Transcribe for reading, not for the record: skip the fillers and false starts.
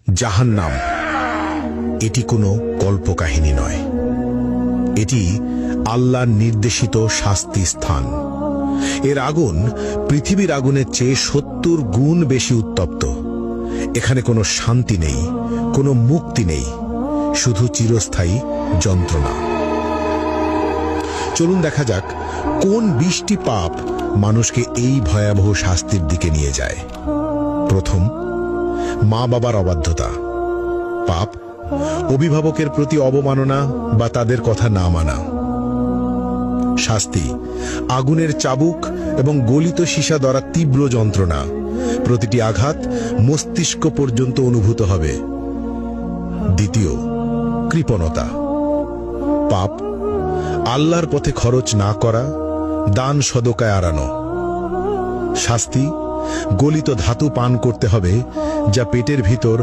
জাহান্নাম এটি কোনো কল্পকাহিনী নয়, এটি আল্লাহর নির্দেশিত শাস্তি স্থান। এর আগুন পৃথিবীর আগুনের চেয়ে ৭০ গুণ বেশি উত্তপ্ত। এখানে কোনো শান্তি নেই, কোনো মুক্তি নেই, শুধু চিরস্থায়ী যন্ত্রণা। চলুন দেখা যাক কোন ২০টি পাপ মানুষকে এই ভয়াবহ শাস্তির দিকে নিয়ে যায়। প্রথম, মা বাবার অবাধ্যতা। পাপ অভিভাবকের প্রতি অবমাননা বা তাদের কথা না মানা। শাস্তি আগুনের চাবুক এবং গলিত সীসা দ্বারা তীব্র যন্ত্রণা, প্রতিটি আঘাত মস্তিষ্ক পর্যন্ত অনুভূত হবে। দ্বিতীয়, কৃপণতা। পাপ আল্লাহর পথে খরচ না করা, দান সদকায় এড়ানো। শাস্তি গলিত ধাতু পান করতে হবে, যা পেটের ভিতর